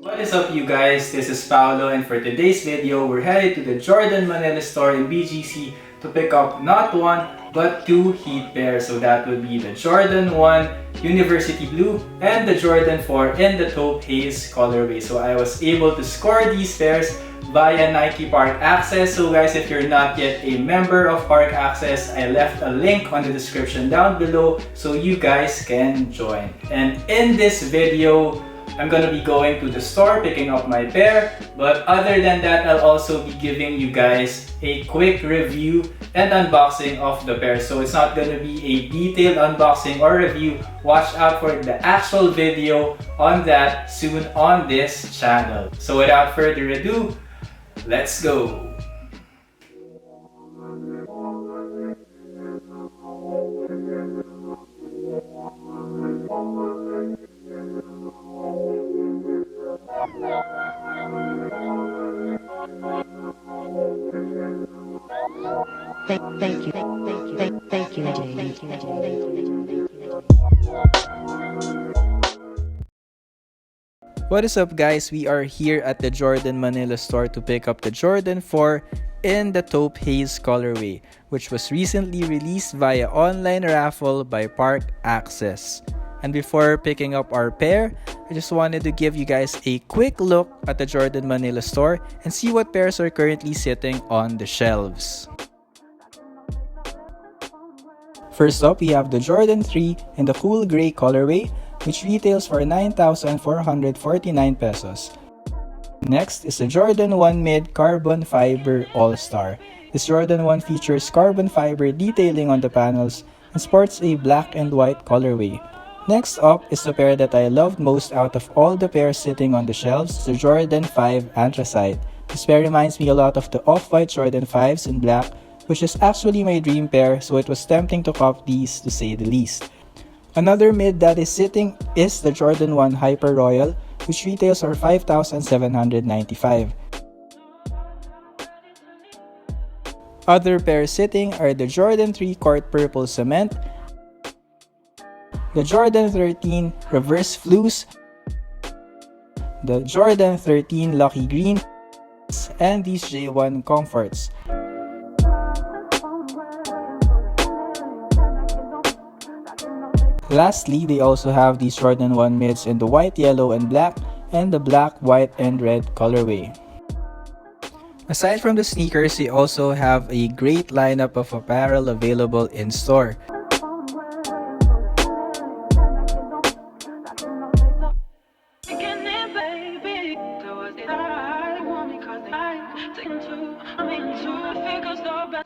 What is up, you guys? This is Paolo, and for today's video, we're headed to the Jordan Manila store in BGC to pick up not one but two Heat pairs. So that would be the Jordan 1 University Blue and the Jordan 4 in the Taupe Haze colorway. So I was able to score these pairs via Nike Park Access. So guys, if you're not yet a member of Park Access, I left a link on the description down below so you guys can join. And in this video, I'm gonna be going to the store picking up my pair, but other than that, I'll also be giving you guys a quick review and unboxing of the pair. So it's not gonna be a detailed unboxing or review. Watch out for the actual video on that soon on this channel. So without further ado, let's go! Thank you, AJ. What is up, guys? We are here at the Jordan Manila store to pick up the Jordan 4 in the Taupe Haze colorway, which was recently released via online raffle by Park Access. And before picking up our pair, I just wanted to give you guys a quick look at the Jordan Manila store and see what pairs are currently sitting on the shelves. First up, we have the Jordan 3 in the cool gray colorway, which retails for 9,449 pesos. Next is the Jordan 1 Mid Carbon Fiber All-Star. This Jordan 1 features carbon fiber detailing on the panels and sports a black and white colorway. Next up is the pair that I loved most out of all the pairs sitting on the shelves, the Jordan 5 Anthracite. This pair reminds me a lot of the off-white Jordan 5s in black, which is actually my dream pair, so it was tempting to cop these to say the least. Another mid that is sitting is the Jordan 1 Hyper Royal, which retails for 5,795. Other pairs sitting are the Jordan 3 Court Purple Cement, the Jordan 13 Reverse Flues, the Jordan 13 Lucky Green, and these J1 Comforts. Lastly, they also have these Jordan 1 mids in the white, yellow, and black, and the black, white, and red colorway. Aside from the sneakers, they also have a great lineup of apparel available in store.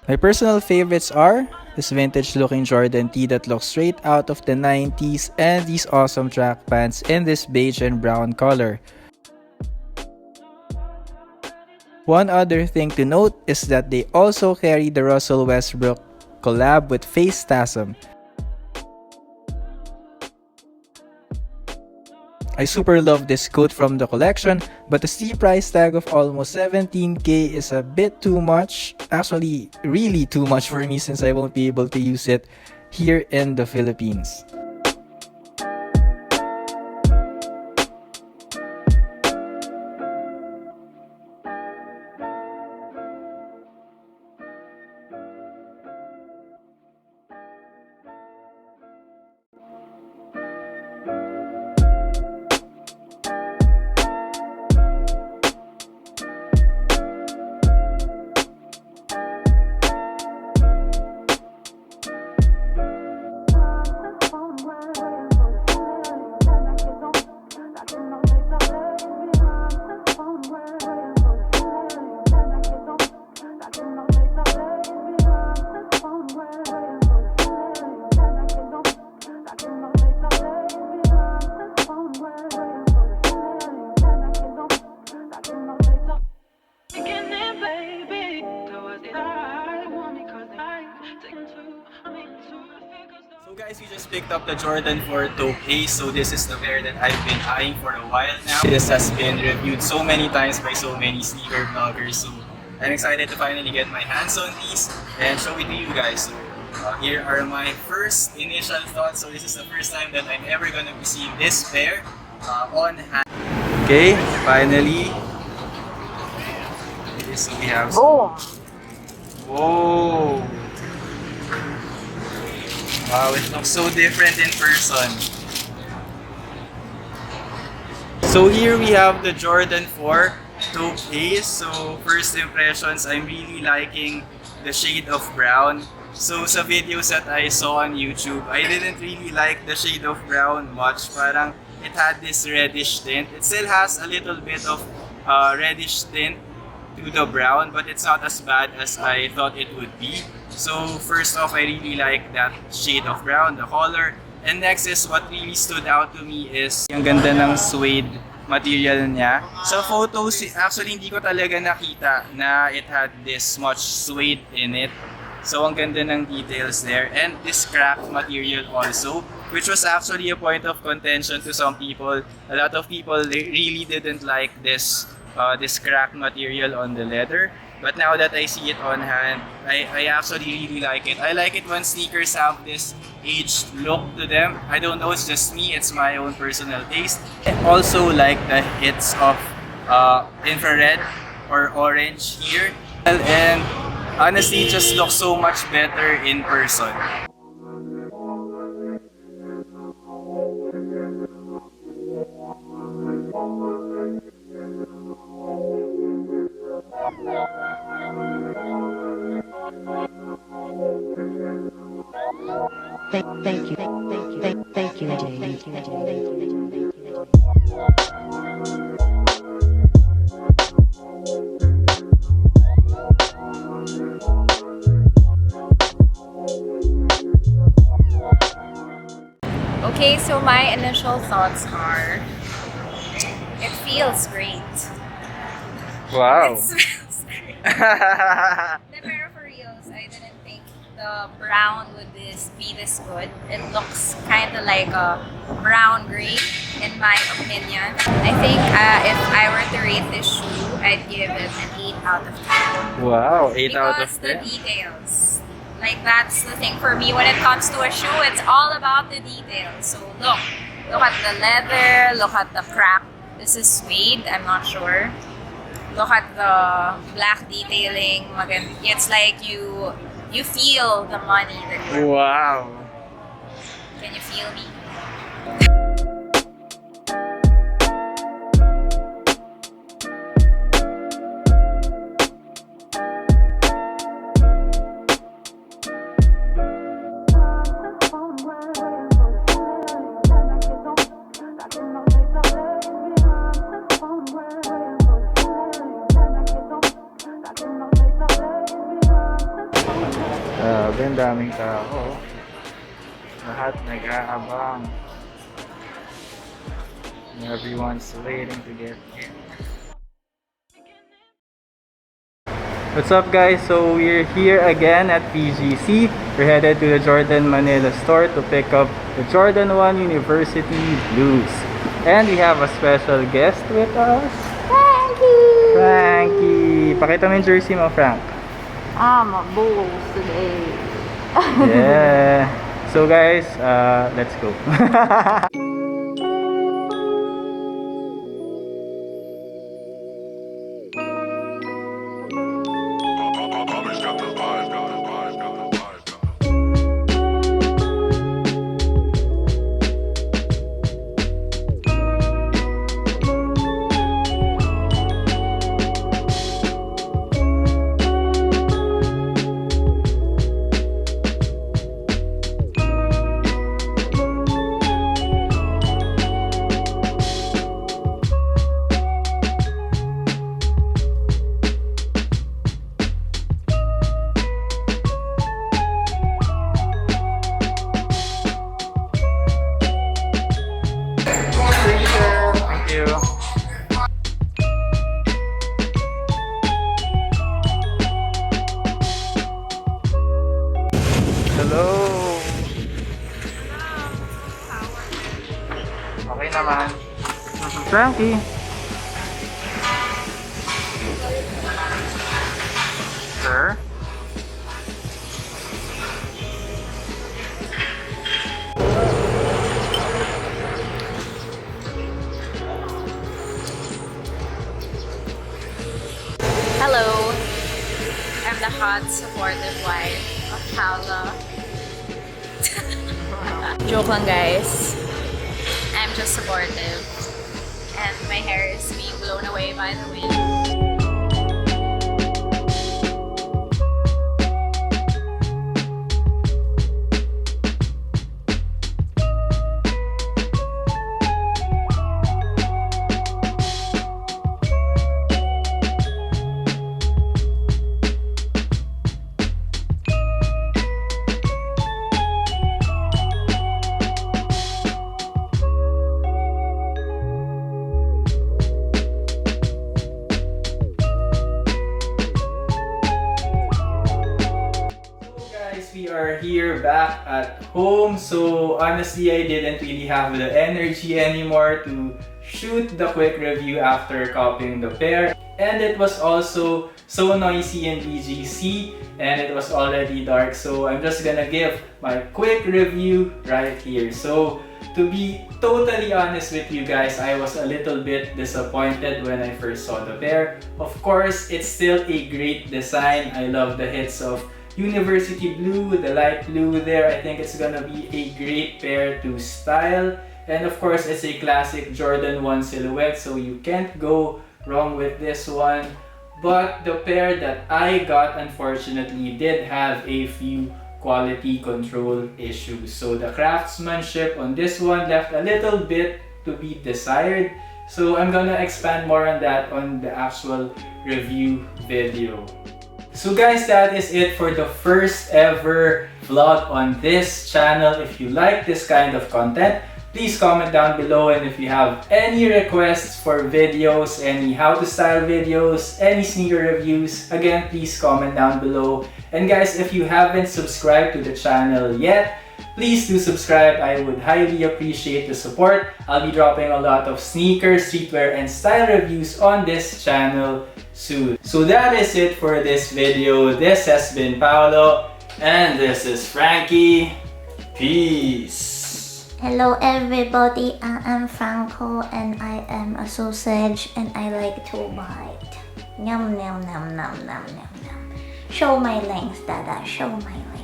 My personal favorites are this vintage looking Jordan tee that looks straight out of the 90s and these awesome track pants in this beige and brown color. One other thing to note is that they also carry the Russell Westbrook collab with Face Tasm. I super love this coat from the collection, but the steep price tag of almost 17k is a bit too much. Actually, really too much for me since I won't be able to use it here in the Philippines. So guys, we just picked up the Jordan 4 Taupe Haze. So this is the pair that I've been eyeing for a while now. This has been reviewed so many times by so many sneaker vloggers. So I'm excited to finally get my hands on these and show it to you guys. So here are my first initial thoughts. So this is the first time that I'm ever gonna be seeing this pair on hand. Okay, finally. This we have. Boom! Whoa! Wow, it looks so different in person. So here we have the Jordan 4 Taupe Haze. So first impressions, I'm really liking the shade of brown. So sa videos that I saw on YouTube, I didn't really like the shade of brown much. Parang it had this reddish tint. It still has a little bit of reddish tint to the brown, but it's not as bad as I thought it would be. So first off, I really like that shade of brown, the color. And next is what really stood out to me is yung ganda ng suede material niya. Sa photos, actually hindi ko talaga nakita na it had this much suede in it. So ang ganda ng details there. And this cracked material also, which was actually a point of contention to some people. A lot of people, they really didn't like this cracked material on the leather. But now that I see it on hand, I actually really like it. I like it when sneakers have this aged look to them. I don't know, it's just me, it's my own personal taste. I also like the hits of infrared or orange here. And honestly, it just looks so much better in person. Thank you, AJ. Okay, so my initial thoughts are, it feels great. Wow. It smells great. Pero for reals, I didn't think the brown would be this good. It looks kind of like a brown gray, in my opinion. I think if I were to rate this shoe, I'd give it an 8 out of 10. Wow, 8 out of Because the 10. details. Like, that's the thing for me when it comes to a shoe. It's all about the details. So look at the leather, look at the crack. This is suede, I'm not sure. Look at the black detailing. It's like you feel the money that you're. Wow. Can you feel me? Grabe, ang daming tao. Lahat nag-aabang. Everyone's waiting to get in. What's up, guys? So we're here again at PGC. We're headed to the Jordan Manila store to pick up the Jordan 1 University Blues. And we have a special guest with us. Frankie! Pakita mo yung jersey mo, Frank. I'm a bulls today. Yeah. So guys, let's go. Thank you. Hello. Okay naman. Frankie. Sir? Hello, I'm the hot, supportive wife of Paula. Joke lang guys. I'm just supportive. And my hair is being blown away by the wind. We are here back at home, so honestly I didn't really have the energy anymore to shoot the quick review after copying the pair, and it was also so noisy in BGC and it was already dark, so I'm just gonna give my quick review right here. So to be totally honest with you guys, I was a little bit disappointed when I first saw the pair. Of course, it's still a great design. I love the hits of University Blue, the light blue there. I think it's gonna be a great pair to style. And of course, it's a classic Jordan 1 silhouette, so you can't go wrong with this one. But the pair that I got, unfortunately, did have a few quality control issues. So the craftsmanship on this one left a little bit to be desired. So I'm gonna expand more on that on the actual review video. So guys, that is it for the first ever vlog on this channel. If you like this kind of content, please comment down below, and if you have any requests for videos, any how to style videos, any sneaker reviews, again, please comment down below. And guys, if you haven't subscribed to the channel yet, please do subscribe. I would highly appreciate the support. I'll be dropping a lot of sneakers, streetwear, and style reviews on this channel soon. So that is it for this video. This has been Paolo, and this is Frankie. Peace. Hello everybody, I am Franco and I am a sausage and I like to bite. Yum yum yum yum yum yum yum. Show my legs, Dada, show my legs.